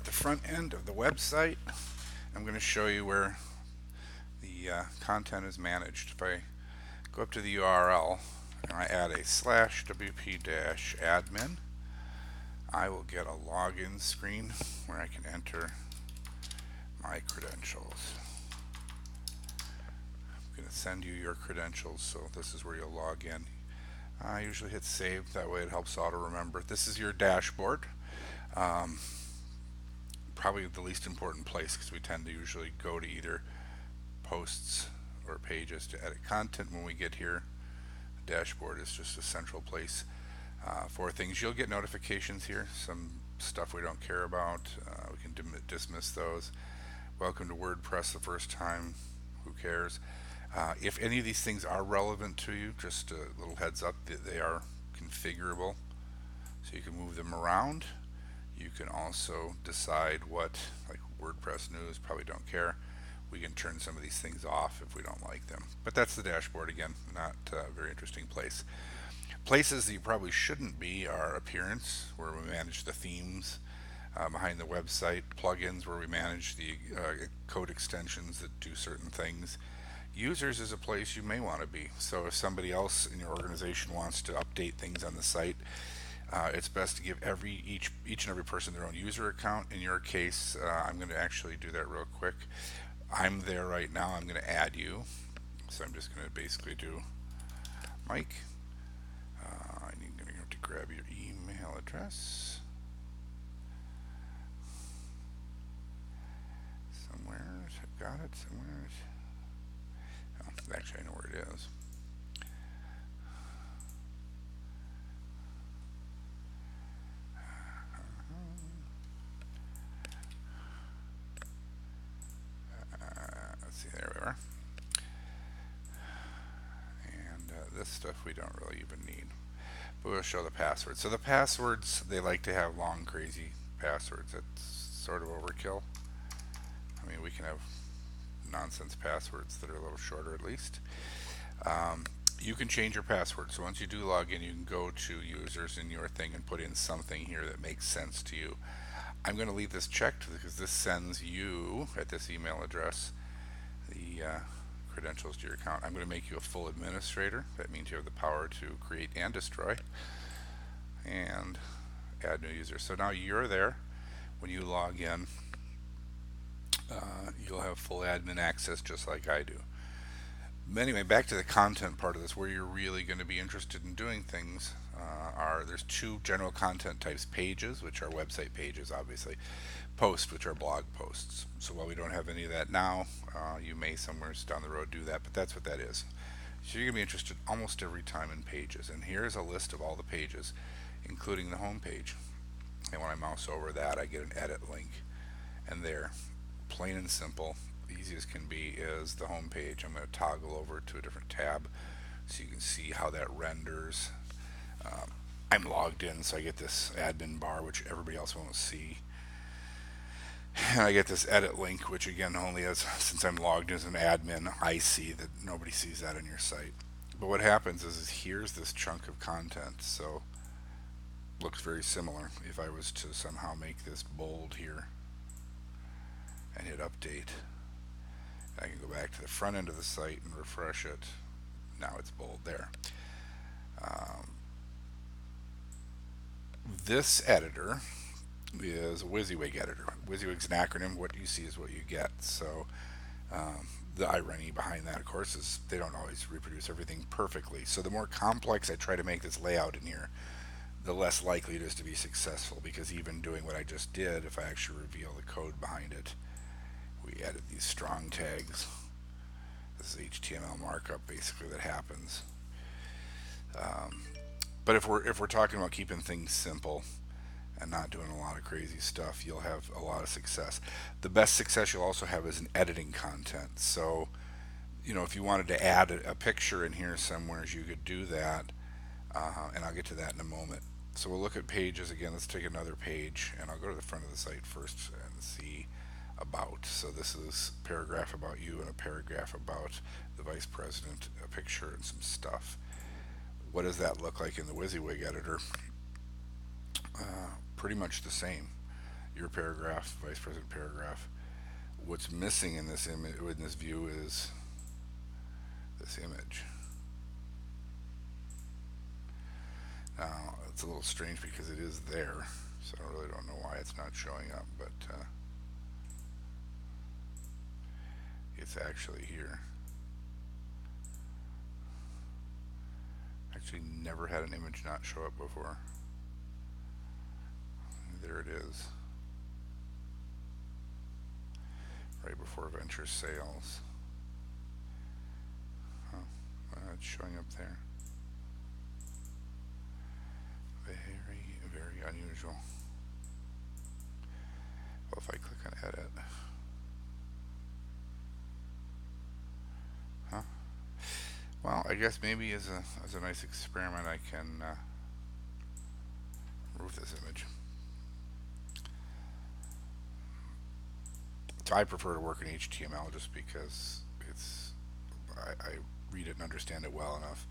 at the front end of the website. I'm going to show you where the content is managed. If I go up to the URL and I add a slash wp-admin, I will get a login screen where I can enter my credentials. I'm going to send you your credentials, so this is where you'll log in. I usually hit save, that way it helps auto remember. This is your dashboard. Probably the least important place because we tend to usually go to either posts or pages to edit content when we get here. The dashboard is just a central place for things. You'll get notifications here, some stuff we don't care about. We can dismiss those. Welcome to WordPress the first time, who cares? If any of these things are relevant to you, just a little heads up that they are configurable, so you can move them around. You can also decide what, like WordPress news, probably don't care. We can turn some of these things off if we don't like them. But that's the dashboard again, not a very interesting place. Places that you probably shouldn't be are appearance, where we manage the themes behind the website, plugins, where we manage the code extensions that do certain things. Users is a place you may want to be. So if somebody else in your organization wants to update things on the site, it's best to give each and every person their own user account. In your case, I'm going to actually do that real quick. I'm there right now. I'm going to add you. So I'm just going to basically do Mike. I need to grab your email address. Somewhere. I've got it somewhere. Oh, actually, I know where it is. Let's see, there we are. And this stuff we don't really even need. But we'll show the passwords. So the passwords, they like to have long, crazy passwords. That's sort of overkill. I mean, we can have nonsense passwords that are a little shorter at least. You can change your password. So once you do log in, you can go to users in your thing and put in something here that makes sense to you. I'm going to leave this checked because this sends you, at this email address, the credentials to your account. I'm going to make you a full administrator. That means you have the power to create and destroy and add new users. So now you're there. When you log in, you'll have full admin access just like I do. Anyway, back to the content part of this, where you're really going to be interested in doing things there's two general content types: pages, which are website pages, obviously; posts, which are blog posts. So while we don't have any of that now, you may somewhere down the road do that, but that's what that is. So you're going to be interested almost every time in pages, and here's a list of all the pages, including the home page. And when I mouse over that, I get an edit link, and there, plain and simple, easy as can be, is the home page. I'm going to toggle over to a different tab so you can see how that renders. I'm logged in, so I get this admin bar, which everybody else won't see. And I get this edit link, which again only as, since I'm logged in as an admin, I see that. Nobody sees that on your site. But what happens is here's this chunk of content. So looks very similar. If I was to somehow make this bold here and hit update, I can go back to the front end of the site and refresh it. Now it's bold there. This editor is a WYSIWYG editor. WYSIWYG's an acronym. What you see is what you get. So the irony behind that, of course, is they don't always reproduce everything perfectly. So the more complex I try to make this layout in here, the less likely it is to be successful, because even doing what I just did, if I actually reveal the code behind it, we added these strong tags. This is HTML markup basically that happens. But if we're talking about keeping things simple and not doing a lot of crazy stuff, you'll have a lot of success. The best success you'll also have is in editing content. So, if you wanted to add a picture in here somewhere, you could do that, and I'll get to that in a moment. So we'll look at pages again. Let's take another page, and I'll go to the front of the site first and see about. So this is a paragraph about you and a paragraph about the vice president, a picture and some stuff. What does that look like in the WYSIWYG editor? Pretty much the same. your paragraph, vice president paragraph. What's missing in this image, in this view, is this image. Now, it's a little strange because it is there, so I really don't know why it's not showing up, but it's actually here. Actually, never had an image not show up before. There it is. Right before venture sales. Oh, well, it's showing up there. Very, very unusual. Well, if I click on edit. Huh? Well, I guess maybe as a nice experiment I can remove this image. So I prefer to work in HTML just because I read it and understand it well enough.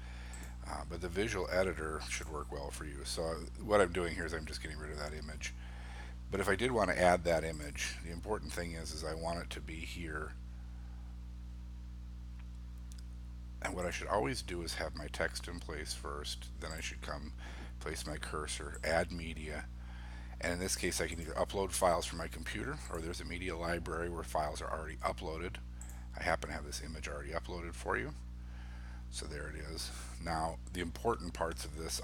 But the visual editor should work well for you. So what I'm doing here is I'm just getting rid of that image. But if I did want to add that image, the important thing is I want it to be here. And what I should always do is have my text in place first. Then I should come place my cursor, add media. And in this case, I can either upload files from my computer, or there's a media library where files are already uploaded. I happen to have this image already uploaded for you. So there it is. Now, the important parts of this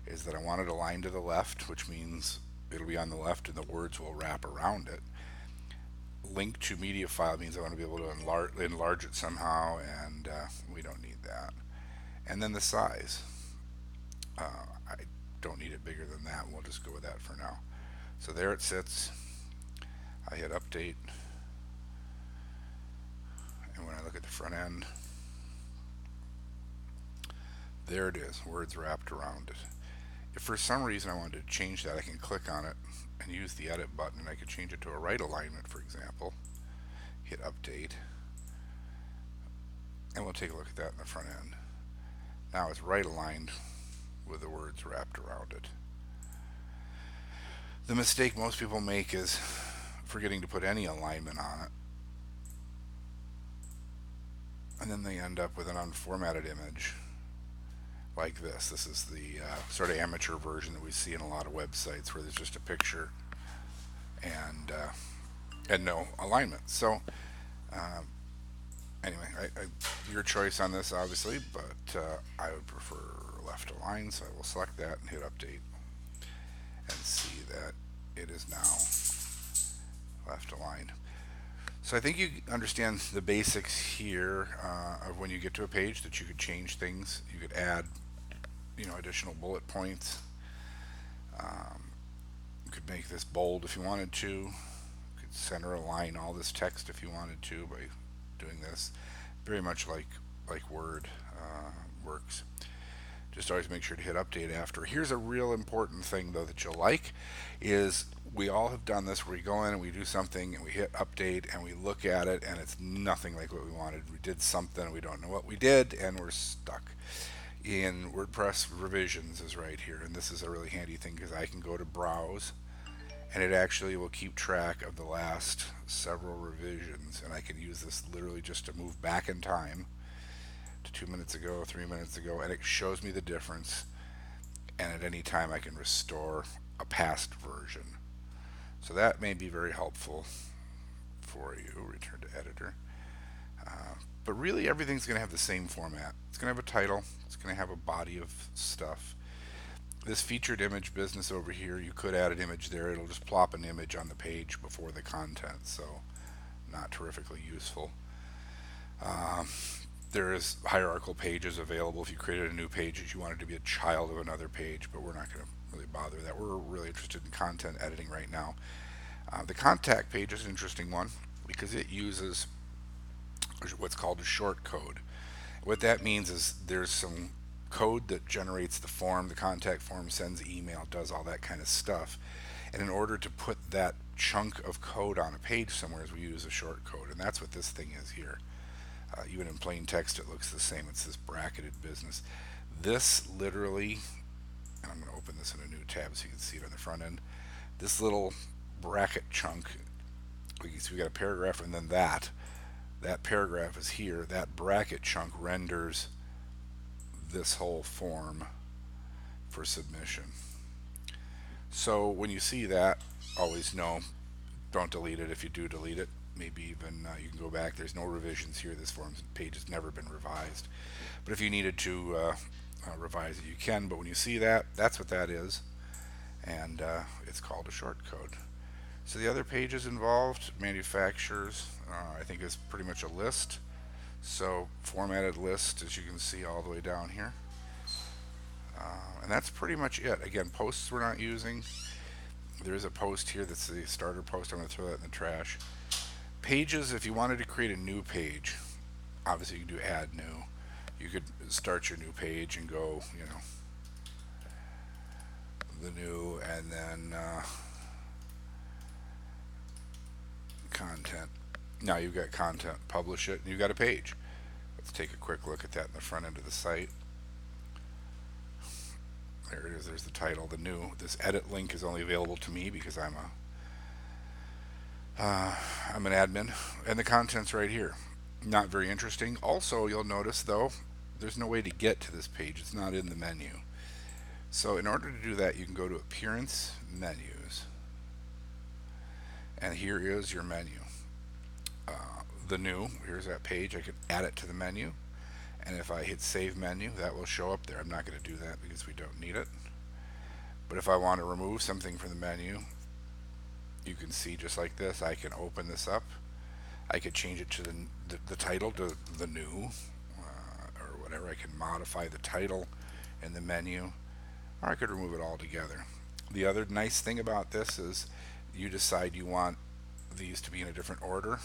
is that I want it aligned to the left, which means it'll be on the left and the words will wrap around it. Link to media file means I want to be able to enlarge it somehow, and we don't need that. And then the size. I don't need it bigger than that. We'll just go with that for now. So there it sits. I hit update, and when I look at the front end, there it is, words wrapped around it. If for some reason I wanted to change that, I can click on it and use the edit button, and I could change it to a right alignment, for example. Hit update, and we'll take a look at that in the front end. Now it's right aligned with the words wrapped around it. The mistake most people make is forgetting to put any alignment on it, and then they end up with an unformatted image like this. This is the sort of amateur version that we see in a lot of websites where there's just a picture and no alignment. So anyway, your choice on this obviously, but I would prefer left align, so I will select that and hit update and see that it is now left aligned. So I think you understand the basics here of when you get to a page that you could change things. You could add additional bullet points. You could make this bold if you wanted to. You could center align all this text if you wanted to by doing this. Very much like Word works. Just always make sure to hit update after. Here's a real important thing though that you'll like is we all have done this where we go in and we do something and we hit update and we look at it and it's nothing like what we wanted. We did something and we don't know what we did and we're stuck. In WordPress revisions is right here, and this is a really handy thing because I can go to browse and it actually will keep track of the last several revisions, and I can use this literally just to move back in time to 2 minutes ago, 3 minutes ago, and it shows me the difference, and at any time I can restore a past version. So that may be very helpful for you. Return to editor. But really everything's going to have the same format. It's going to have a title, it's going to have a body of stuff. This featured image business over here, you could add an image there. It'll just plop an image on the page before the content, so not terrifically useful. There is hierarchical pages available if you created a new page that you wanted to be a child of another page, but we're not going to really bother that. We're really interested in content editing right now. The contact page is an interesting one because it uses what's called a short code. What that means is there's some code that generates the form, the contact form, sends email, does all that kind of stuff. And in order to put that chunk of code on a page somewhere, we use a short code, and that's what this thing is here. Even in plain text it looks the same. It's this bracketed business. This literally, and I'm going to open this in a new tab so you can see it on the front end, this little bracket chunk, we got a paragraph, and then that paragraph is here. That bracket chunk renders this whole form for submission. So when you see that, always know, don't delete it. If you do delete it, maybe even you can go back. There's no revisions here. This form page has never been revised. But if you needed to revise it, you can. But when you see that, that's what that is. And it's called a shortcode. So the other pages involved, manufacturers, I think is pretty much a list. So formatted list, as you can see all the way down here. And that's pretty much it. Again, posts we're not using. There is a post here that's the starter post. I'm going to throw that in the trash. Pages, if you wanted to create a new page, obviously you can do add new. You could start your new page and go, the new, and then content. Now you've got content, publish it, and you've got a page. Let's take a quick look at that in the front end of the site. There it is. There's the title, the new. This edit link is only available to me because I'm an admin, and the content's right here. Not very interesting. Also, you'll notice though, there's no way to get to this page. It's not in the menu. So in order to do that, you can go to Appearance, Menus, and here is your menu. The new, here's that page. I could add it to the menu, and if I hit Save Menu, that will show up there. I'm not going to do that because we don't need it. But if I want to remove something from the menu, you can see just like this, I can open this up. I could change it to the title to the new, or whatever. I can modify the title in the menu, or I could remove it altogether. The other nice thing about this is you decide you want these to be in a different order.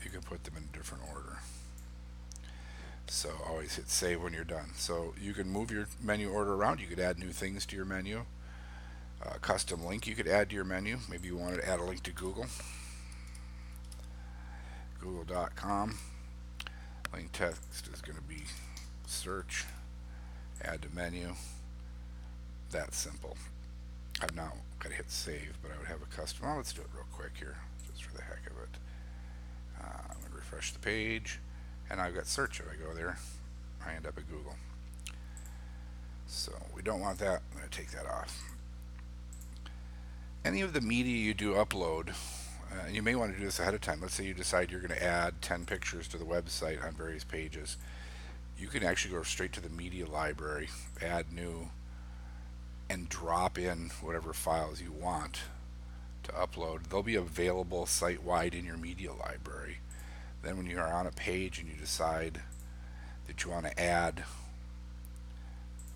You can put them in a different order. So always hit save when you're done. So you can move your menu order around. You could add new things to your menu. Custom link you could add to your menu. Maybe you wanted to add a link to Google. Google.com. Link text is going to be search. Add to menu. That simple. I'm now going to hit save, but I would have a custom. Well, let's do it real quick here, just for the heck of it. I'm going to refresh the page, and I've got search. If I go there, I end up at Google. So we don't want that. I'm going to take that off. Any of the media you do upload, you may want to do this ahead of time. Let's say you decide you're going to add 10 pictures to the website on various pages. You can actually go straight to the media library, add new, and drop in whatever files you want to upload. They'll be available site-wide in your media library. Then when you are on a page and you decide that you want to add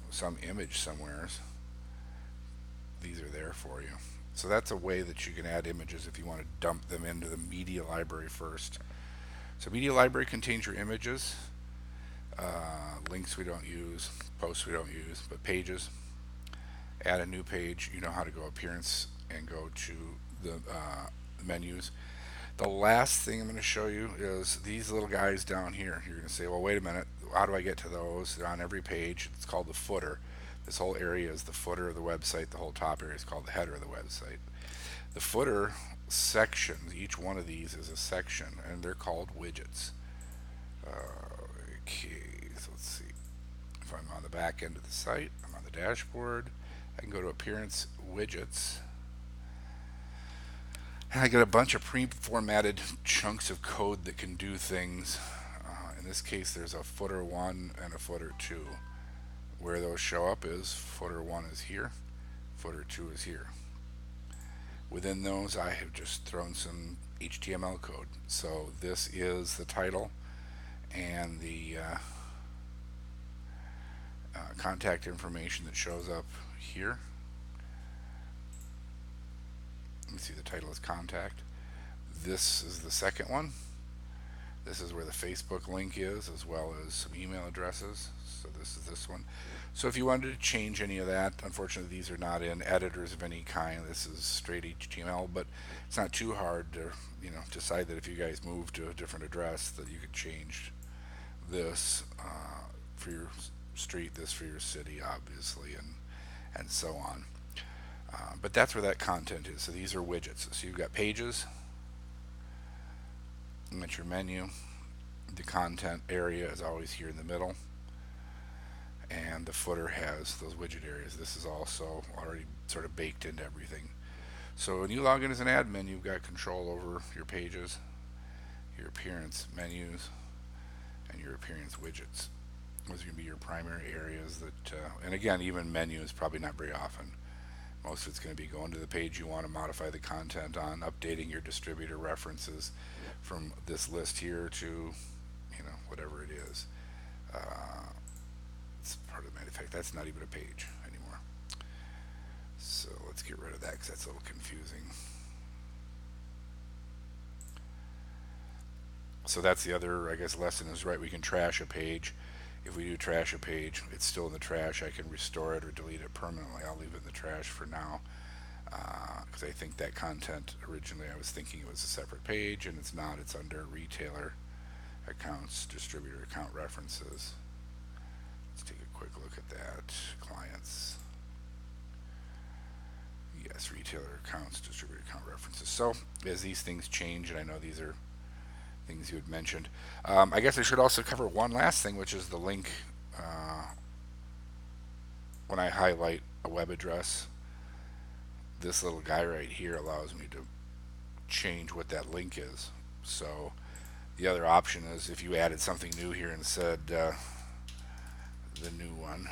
some image somewhere, these are there for you. So that's a way that you can add images if you want to dump them into the media library first. So media library contains your images, links we don't use, posts we don't use, but pages. Add a new page. You know how to go appearance and go to the menus. The last thing I'm going to show you is these little guys down here. You're going to say, well, wait a minute, how do I get to those? They're on every page. It's called the footer. This whole area is the footer of the website. The whole top area is called the header of the website. The footer sections, each one of these is a section, and they're called widgets. Okay, so let's see. If I'm on the back end of the site, I'm on the dashboard. I can go to Appearance, Widgets, and I get a bunch of pre-formatted chunks of code that can do things. In this case, there's a footer 1 and a footer 2. Where those show up is footer 1 is here, footer 2 is here. Within those, I have just thrown some HTML code. So this is the title and the contact information that shows up here. Let me see, the title is contact. This is the second one. This is where the Facebook link is, as well as some email addresses. So this is this one. So if you wanted to change any of that, unfortunately these are not in editors of any kind. This is straight HTML, but it's not too hard to decide that if you guys move to a different address that you could change this for your street, this for your city, obviously, and so on. But that's where that content is. So these are widgets. So you've got pages, and that's your menu. The content area is always here in the middle, and the footer has those widget areas. This is also already sort of baked into everything. So when you log in as an admin, you've got control over your pages, your appearance menus, and your appearance widgets. Those are going to be your primary areas that, and again, even menus probably not very often. Most of it's going to be going to the page you want to modify the content on, updating your distributor references from this list here to, whatever it is. It's part of the manufacturer. That's not even a page anymore. So let's get rid of that because that's a little confusing. So that's the other, I guess, lesson is right. We can trash a page. If we do trash a page, it's still in the trash. I can restore it or delete it permanently. I'll leave it in the trash for now because I think that content originally I was thinking it was a separate page, and it's not. It's under retailer accounts, distributor account references. Let's take a quick look at that. Clients. Yes, retailer accounts, distributor account references. So as these things change, and I know these are things you had mentioned, I guess I should also cover one last thing, which is the link. When I highlight a web address, this little guy right here allows me to change what that link is. So the other option is if you added something new here and said the new one,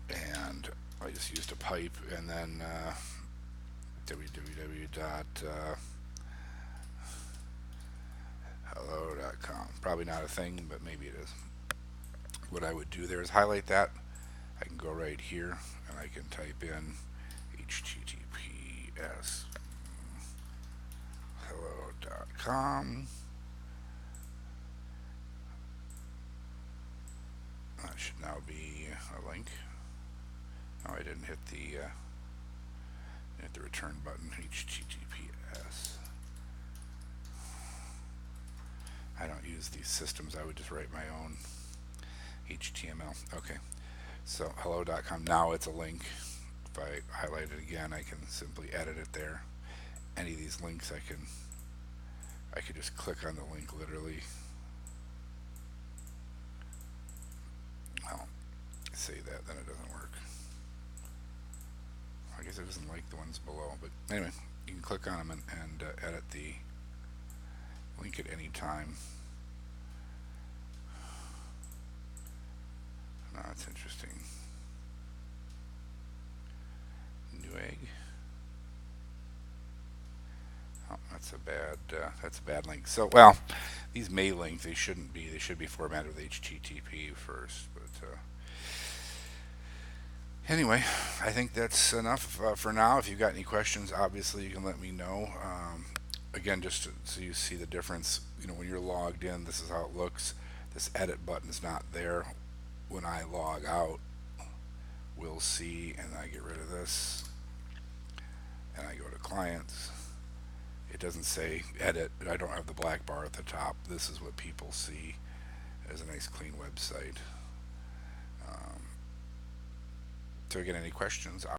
and I just used a pipe and then www.hello.com. Probably not a thing, but maybe it is. What I would do there is highlight that. I can go right here and I can type in https hello.com. That should now be a link. Oh, I didn't hit the return button. HTTPS. I don't use these systems. I would just write my own HTML. Okay. So hello.com. Now it's a link. If I highlight it again, I can simply edit it there. Any of these links, I could just click on the link literally. Well, say that, then it doesn't work. I guess it doesn't like the ones below, but anyway, you can click on them and edit the link at any time. Now that's interesting. Newegg. Oh, that's a bad link. So, well, these may link. They shouldn't be. They should be formatted with HTTP first. But anyway, I think that's enough for now. If you've got any questions, obviously you can let me know. Again, just so you see the difference. When you're logged in, this is how it looks. This edit button is not there. When I log out, we'll see, and I get rid of this, and I go to clients. It doesn't say edit. I don't have the black bar at the top. This is what people see as a nice clean website. So again, any questions?